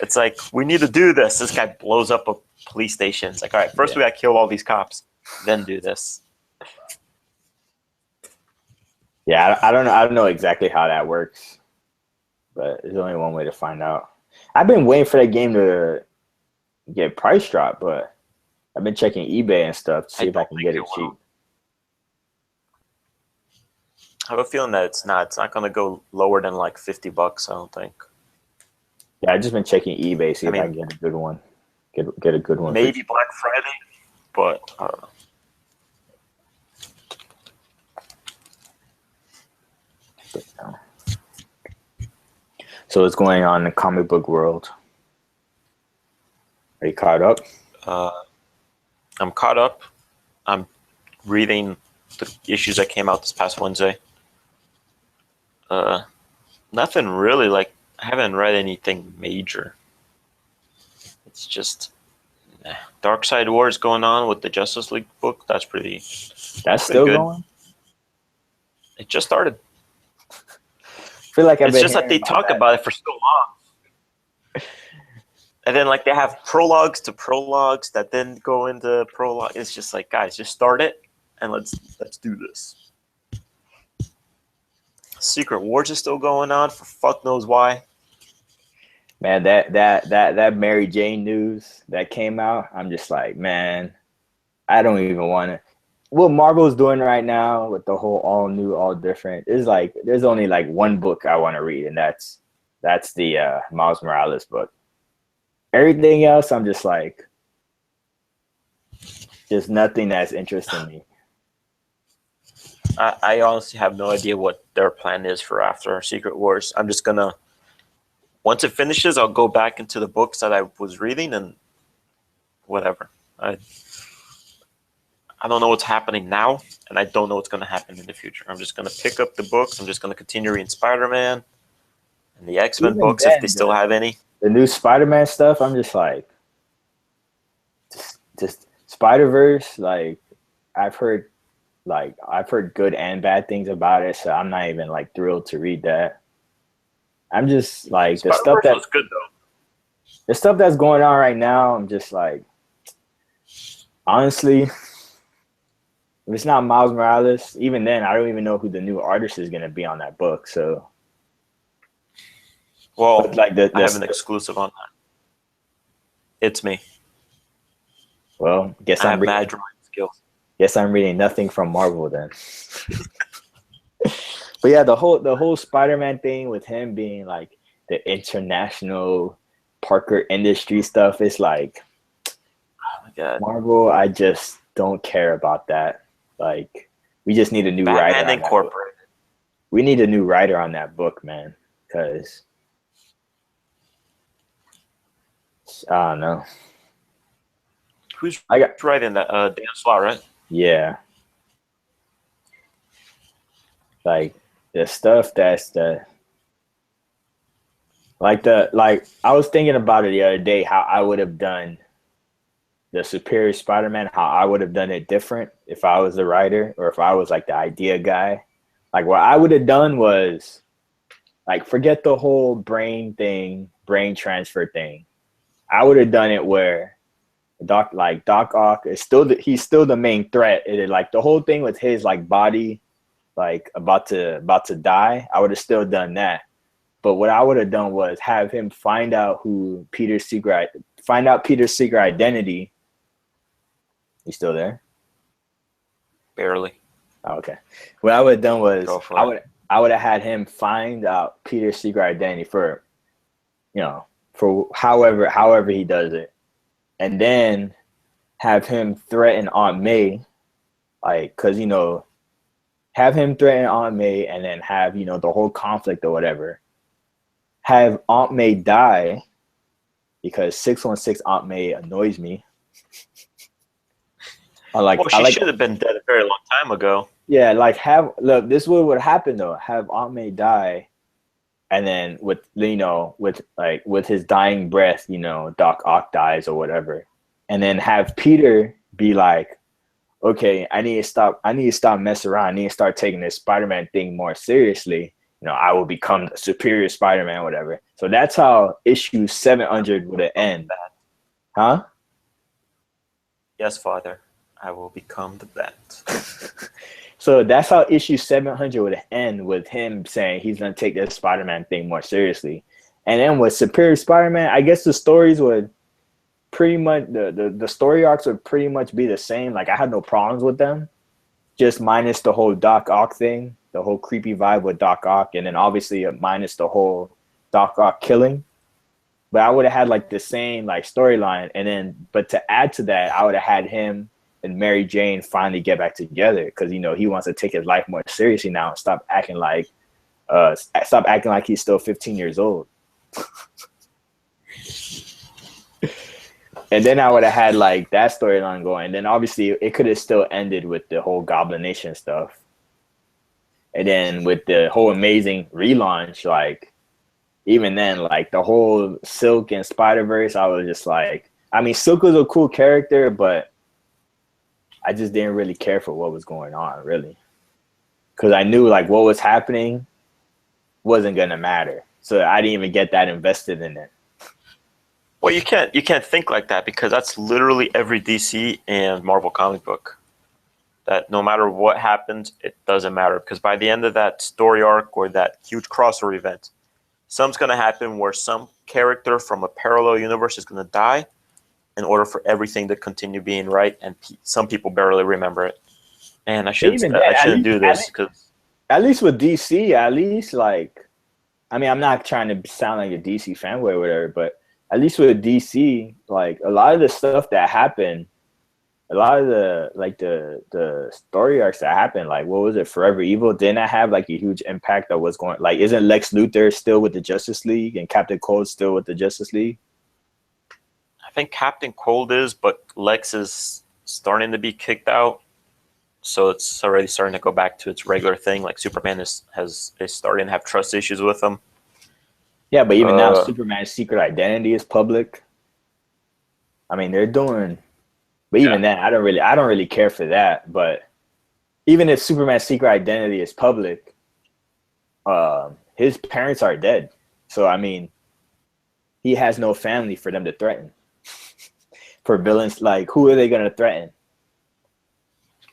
Speaker 2: It's like, we need to do this. This guy blows up a police station. It's like, all right, first we got to kill all these cops, then do this.
Speaker 1: Yeah, I don't know exactly how that works, but there's only one way to find out. I've been waiting for that game to get price drop, but I've been checking eBay and stuff to see if I can get it cheap.
Speaker 2: I have a feeling that it's not going to go lower than like $50, I don't think.
Speaker 1: Yeah, I've just been checking eBay, see if I can get a good one. Get a good one.
Speaker 2: Maybe Black Friday, but I don't know.
Speaker 1: So what's going on in the comic book world? Are you caught up?
Speaker 2: I'm caught up. I'm reading the issues that came out this past Wednesday. Nothing really, like, I haven't read anything major. It's just Dark Side Wars going on with the Justice League book. That's
Speaker 1: still
Speaker 2: good.
Speaker 1: Going?
Speaker 2: It just started.
Speaker 1: I feel like
Speaker 2: it's just that they talk about it for so long. And then like they have prologues that then go into prologue. It's just like, guys, just start it and let's do this. Secret Wars is still going on for fuck knows why.
Speaker 1: Man, that Mary Jane news that came out, I'm just like, man, I don't even want to. What Marvel's doing right now with the whole all new, all different is like, there's only like one book I want to read, and that's the Miles Morales book. Everything else, I'm just like, there's nothing that's interesting me.
Speaker 2: I honestly have no idea what their plan is for after Secret Wars. I'm just gonna, once it finishes, I'll go back into the books that I was reading and whatever. I don't know what's happening now, and I don't know what's going to happen in the future. I'm just going to pick up the books. I'm just going to continue reading Spider-Man and the X-Men books if they still have any.
Speaker 1: The new Spider-Man stuff, I'm just like, just Spider-Verse. Like, I've heard good and bad things about it, so I'm not even like thrilled to read that. I'm just like
Speaker 2: Spider-Verse was good though.
Speaker 1: The stuff that's going on right now, I'm just like, honestly. If it's not Miles Morales, even then, I don't even know who the new artist is going to be on that book. So,
Speaker 2: well, like I have an exclusive on that. It's me.
Speaker 1: Well,
Speaker 2: I have mad drawing skills.
Speaker 1: Guess I'm reading nothing from Marvel then. But yeah, the whole Spider-Man thing with him being like the international Parker industry stuff is like,
Speaker 2: oh my god,
Speaker 1: Marvel, I just don't care about that. Like, we just need a new writer.
Speaker 2: Batman Incorporated.
Speaker 1: We need a new writer on that book, man. Because I don't know.
Speaker 2: Who's writing that? Dan Slott, right?
Speaker 1: Yeah. Like the stuff that's Like I was thinking about it the other day, how I would have done the Superior Spider-Man, how I would have done it different if I was the writer or if I was like the idea guy. Like what I would have done was like forget the whole brain transfer thing. I would have done it where Doc Ock is he's still the main threat. Like the whole thing with his like body like about to die. I would have still done that. But what I would have done was have him find out Peter's secret identity. You still there?
Speaker 2: Barely.
Speaker 1: Oh, okay. What I would have done was
Speaker 2: Go for it.
Speaker 1: I would have had him find out Peter's secret identity for, for however he does it, and then have him threaten Aunt May, like because have him threaten Aunt May, and then have the whole conflict or whatever. Have Aunt May die because 616 Aunt May annoys me.
Speaker 2: She should have been dead a very long time ago.
Speaker 1: Yeah, like this would happen though. Have Aunt May die, and then with his dying breath, Doc Ock dies or whatever, and then have Peter be like, okay, I need to stop messing around. I need to start taking this Spider-Man thing more seriously. I will become the Superior Spider-Man, whatever. So that's how issue 700 would end. Huh?
Speaker 2: Yes, Father. I will become the Bat.
Speaker 1: So that's how issue 700 would end, with him saying he's going to take this Spider-Man thing more seriously. And then with Superior Spider-Man, I guess the stories would pretty much, the story arcs would pretty much be the same. Like I had no problems with them, just minus the whole Doc Ock thing, the whole creepy vibe with Doc Ock, and then obviously minus the whole Doc Ock killing. But I would have had like the same like storyline, and then but to add to that, I would have had him and Mary Jane finally get back together because he wants to take his life more seriously now and stop acting like he's still 15 years old. And then I would have had like that storyline going. And then obviously it could have still ended with the whole Goblin Nation stuff. And then with the whole Amazing relaunch, like even then, like the whole Silk and Spider-Verse, I was just like, I mean, Silk was a cool character, but I just didn't really care for what was going on, really. Because I knew like what was happening wasn't going to matter. So I didn't even get that invested in it.
Speaker 2: Well, you can't think like that because that's literally every DC and Marvel comic book. That no matter what happens, it doesn't matter because by the end of that story arc or that huge crossover event, something's going to happen where some character from a parallel universe is going to die in order for everything to continue being right, and some people barely remember it. And I shouldn't do this because
Speaker 1: at least with DC, at least like, I mean, I'm not trying to sound like a DC fanboy or whatever, but at least with DC, like a lot of the stuff that happened, a lot of the story arcs that happened, like what was it, Forever Evil? Didn't that have like a huge impact that was going? Like, isn't Lex Luthor still with the Justice League and Captain Cold still with the Justice League?
Speaker 2: I think Captain Cold is, but Lex is starting to be kicked out, so it's already starting to go back to its regular thing. Like Superman is starting to have trust issues with him.
Speaker 1: Yeah, but even now, Superman's secret identity is public. I mean, they're doing, but even then, I don't really care for that. But even if Superman's secret identity is public, his parents are dead. So I mean, he has no family for them to threaten. For villains, like who are they going to threaten?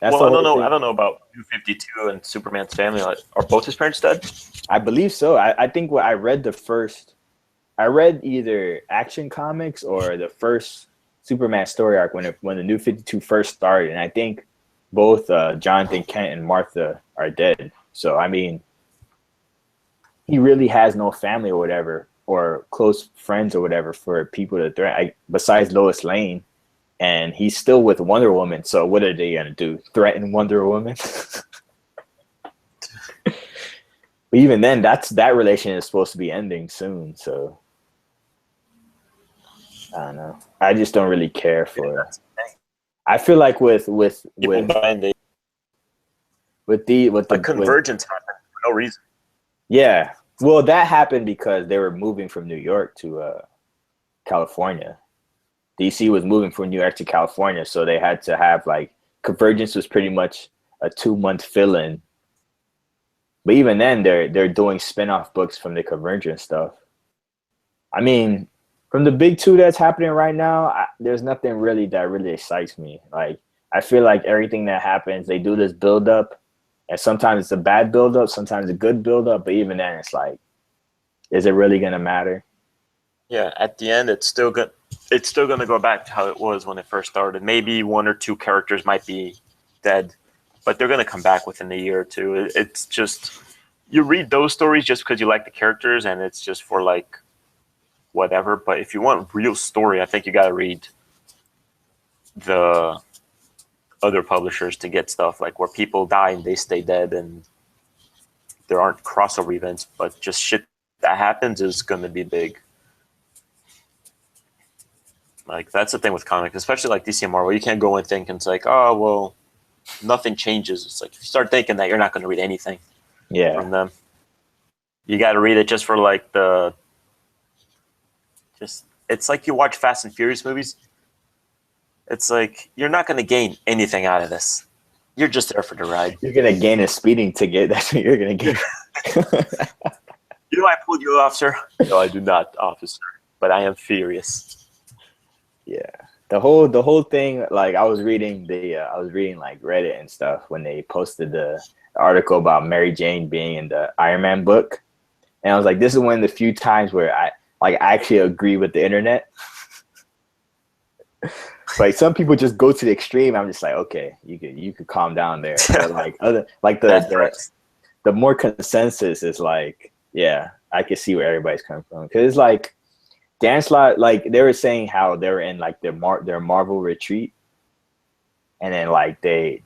Speaker 2: That's I don't know about New 52 and Superman's family. Like, are both his parents dead?
Speaker 1: I believe so. I think I read either Action Comics or the first Superman story arc when the New 52 first started, and I think both Jonathan Kent and Martha are dead. So I mean, he really has no family or whatever, or close friends or whatever for people to threaten, besides Lois Lane. And he's still with Wonder Woman, so what are they gonna do? Threaten Wonder Woman? But even then, that relation is supposed to be ending soon. So I don't know. I just don't really care for it. I feel like with
Speaker 2: the convergence happened for no reason.
Speaker 1: Yeah, Well, that happened because they were moving from New York to California. DC was moving from New York to California, so they had to have like Convergence was pretty much a 2 month fill-in. But even then, they're doing spin-off books from the Convergence stuff. I mean, from the big two that's happening right now, there's nothing really that really excites me. Like, I feel like everything that happens, they do this build-up, and sometimes it's a bad build-up, sometimes a good build-up, but even then, it's like, is it really gonna matter?
Speaker 2: Yeah, at the end, it's still good. It's still going to go back to how it was when it first started. Maybe one or two characters might be dead, but they're going to come back within a year or two. It's just, you read those stories just because you like the characters, and it's just for like whatever. But if you want real story, I think you got to read the other publishers to get stuff like where people die and they stay dead, and there aren't crossover events, but just shit that happens is going to be big. Like, that's the thing with comics, especially like DC and Marvel. You can't go and think it's like, oh, well, nothing changes. It's like, if you start thinking that, you're not going to read anything from them. You got to read it just for like it's like you watch Fast and Furious movies. It's like, you're not going to gain anything out of this. You're just there for the ride.
Speaker 1: You're going to gain a speeding ticket. That's what you're going to get.
Speaker 2: You know, I pulled you off, sir. No, I do not, officer, but I am furious.
Speaker 1: Yeah, the whole thing. Like, I was reading like Reddit and stuff when they posted the article about Mary Jane being in the Iron Man book, and I was like, this is one of the few times where I actually agree with the internet. Like, some people just go to the extreme. I'm just like, okay, you could calm down there. But like the more consensus is like, yeah, I can see where everybody's coming from, because it's like. Dan Slott, like, they were saying how they were in like their Marvel retreat, and then like they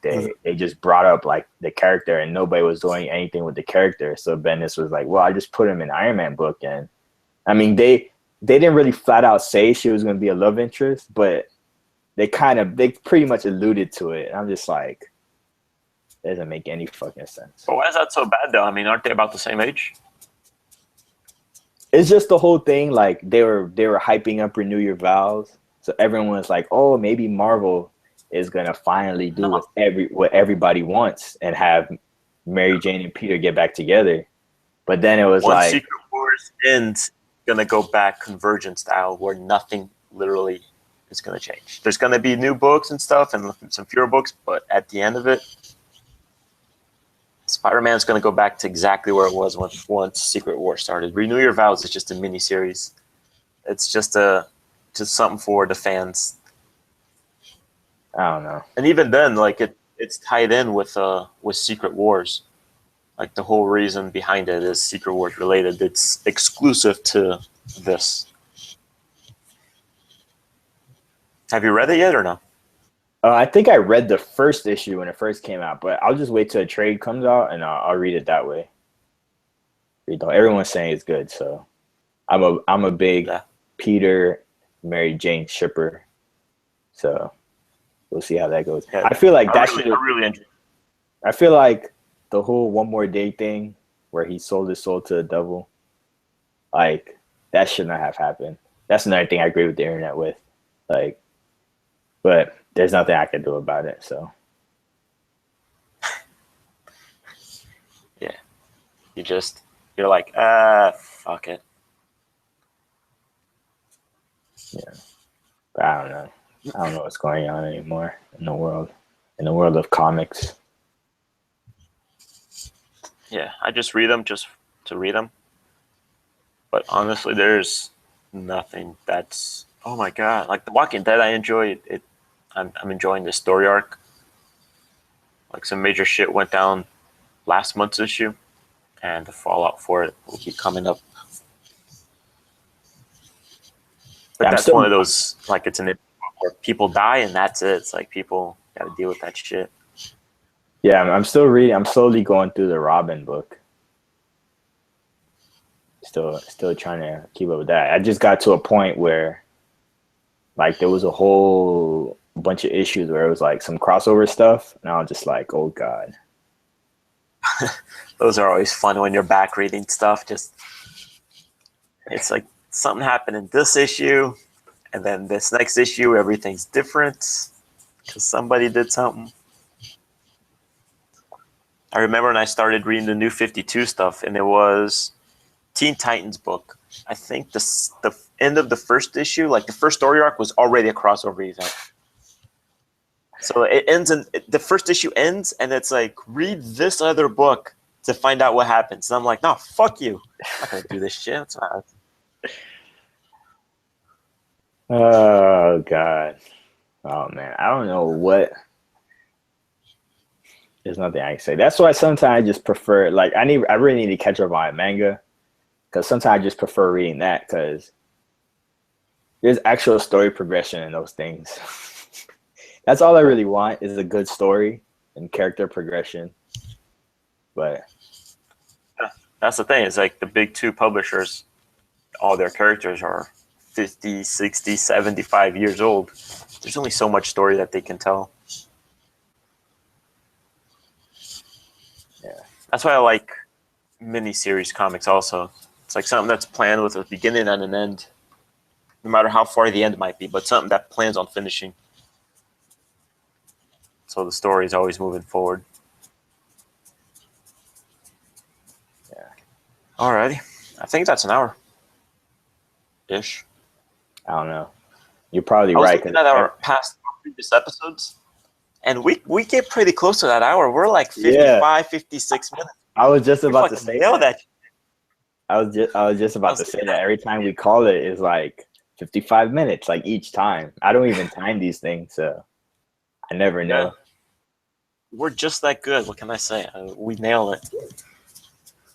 Speaker 1: just brought up like the character, and nobody was doing anything with the character. So Bendis was like, well, I just put him in Iron Man book, and I mean they didn't really flat out say she was going to be a love interest, but they pretty much alluded to it. And I'm just like, it doesn't make any fucking sense.
Speaker 2: But why is that so bad though? I mean, aren't they about the same age?
Speaker 1: It's just the whole thing. Like, they were hyping up Renew Your Vows, so everyone was like, "Oh, maybe Marvel is gonna finally do what everybody wants and have Mary Jane and Peter get back together." But then it was
Speaker 2: Once Secret Wars ends, gonna go back Convergent style, where nothing literally is gonna change. There's gonna be new books and stuff, and some fewer books, but at the end of it, Spider-Man's going to go back to exactly where it was once Secret War started. Renew Your Vows is just a mini-series. It's just something for the fans.
Speaker 1: I don't know.
Speaker 2: And even then, like, it's tied in with Secret Wars. Like, the whole reason behind it is Secret Wars related. It's exclusive to this. Have you read it yet or no?
Speaker 1: I think I read the first issue when it first came out, but I'll just wait till a trade comes out and I'll read it that way. Everyone's saying it's good, so I'm a big Peter, Mary Jane shipper. So we'll see how that goes.
Speaker 2: Yeah,
Speaker 1: I feel like
Speaker 2: I really enjoy it.
Speaker 1: I feel like the whole One More Day thing where he sold his soul to the devil, like, that should not have happened. That's another thing I agree with the internet with. Like, but there's nothing I can do about it, so.
Speaker 2: Yeah. You're like, fuck it.
Speaker 1: Yeah. But I don't know. I don't know what's going on anymore in the world of comics.
Speaker 2: Yeah, I just read them just to read them. But honestly, there's nothing that's, oh my God. Like, The Walking Dead, I enjoy it. I'm enjoying the story arc. Like, some major shit went down last month's issue, and the fallout for it will keep coming up. But that's one of those, like, it's an where people die and that's it. It's like, people got to deal with that shit.
Speaker 1: Yeah, I'm still reading. I'm slowly going through the Robin book. Still trying to keep up with that. I just got to a point where, like, there was a whole bunch of issues where it was like some crossover stuff, and I was just like, oh God.
Speaker 2: Those are always fun when you're back reading stuff. Just it's like something happened in this issue, and then this next issue, everything's different because somebody did something. I remember when I started reading the New 52 stuff, and it was Teen Titans book. I think the end of the first issue, like the first story arc, was already a crossover event. So it ends, and the first issue ends, and it's like, read this other book to find out what happens. And I'm like, no, fuck you. I'm not going to do this shit. It's not.
Speaker 1: Oh, God. Oh, man. I don't know what. There's nothing I can say. That's why sometimes I just prefer, like, I really need to catch up on manga, because sometimes I just prefer reading that, because there's actual story progression in those things. That's all I really want, is a good story and character progression. But
Speaker 2: that's the thing. It's like the big two publishers, all their characters are 50, 60, 75 years old. There's only so much story that they can tell.
Speaker 1: Yeah.
Speaker 2: That's why I like miniseries comics also. It's like something that's planned with a beginning and an end, no matter how far the end might be, but something that plans on finishing. So the story is always moving forward.
Speaker 1: Yeah.
Speaker 2: Alrighty. I think that's an hour-ish.
Speaker 1: I don't know. You're probably
Speaker 2: I was
Speaker 1: right.
Speaker 2: looking at our past previous episodes, and we get pretty close to that hour. We're like 55, 56 minutes.
Speaker 1: I was just about to say
Speaker 2: that.
Speaker 1: I was just about to say that every time we call it is like 55 minutes, like each time. I don't even time these things, so I never know.
Speaker 2: Yeah. We're just that good. What can I say? We nail it.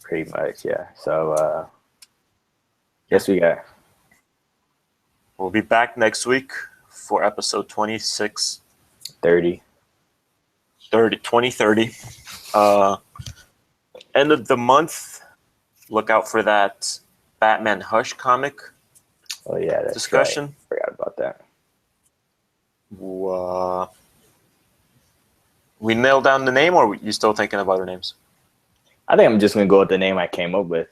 Speaker 1: Pretty much, yeah. So, yes, we got.
Speaker 2: We'll be back next week for episode 26.
Speaker 1: 30.
Speaker 2: 2030. End of the month. Look out for that Batman Hush comic.
Speaker 1: Oh yeah, that's
Speaker 2: discussion.
Speaker 1: Right. Forgot about that.
Speaker 2: We nailed down the name, or are you still thinking of other names?
Speaker 1: I think I'm just gonna go with the name I came up with.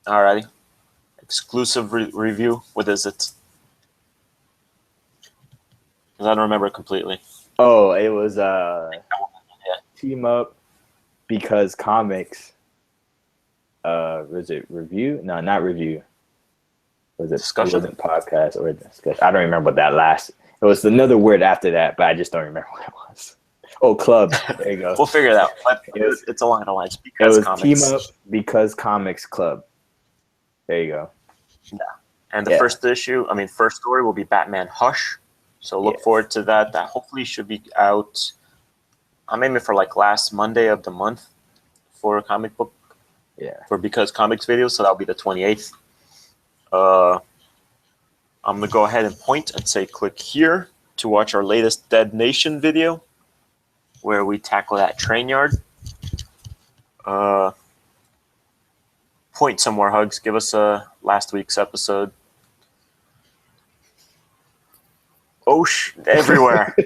Speaker 2: Alrighty. Exclusive review. What is it? Because I don't remember it completely.
Speaker 1: Oh, it was Team Up Because Comics. Was it review? No, not review. Was it discussion? It wasn't podcast or discussion. I don't remember what that last. It was another word after that, but I just don't remember what it was. Oh, club. There you go.
Speaker 2: We'll figure it out. It's along the lines.
Speaker 1: Because it was comics. Team Up Because Comics Club. There you go.
Speaker 2: Yeah. And the first story will be Batman Hush. So look forward to that. That hopefully should be out. I'm aiming for like last Monday of the month for a comic book.
Speaker 1: Yeah.
Speaker 2: For Because Comics videos. So that'll be the 28th. I'm going to go ahead and point and say click here to watch our latest Dead Nation video where we tackle that train yard. Point some more hugs. Give us last week's episode. Everywhere.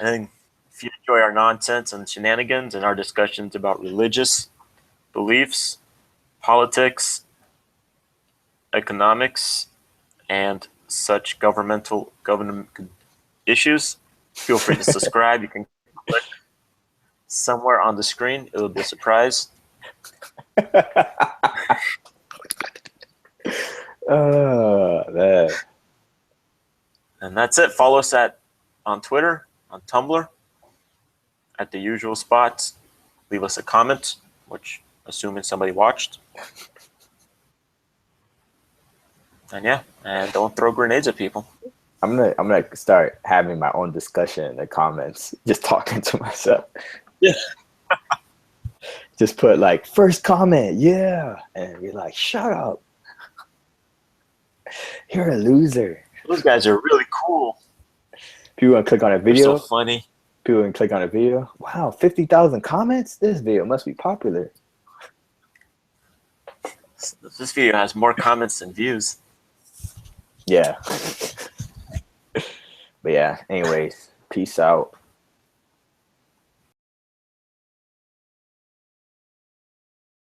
Speaker 2: And if you enjoy our nonsense and shenanigans and our discussions about religious beliefs, politics, economics, and such government issues, feel free to subscribe. You can click somewhere on the screen. It'll be a surprise.
Speaker 1: Man.
Speaker 2: And that's it. Follow us on Twitter, on Tumblr, at the usual spots. Leave us a comment, which assuming somebody watched. And don't throw grenades at people.
Speaker 1: I'm gonna start having my own discussion in the comments, just talking to myself.
Speaker 2: Yeah.
Speaker 1: Just put like first comment, yeah, and be like, shut up. You're a loser.
Speaker 2: Those guys are really cool.
Speaker 1: People gonna click on a video.
Speaker 2: They're so funny.
Speaker 1: People gonna click on a video. Wow, 50,000 comments. This video must be popular.
Speaker 2: This video has more comments than views.
Speaker 1: Yeah. But yeah, anyways, peace out.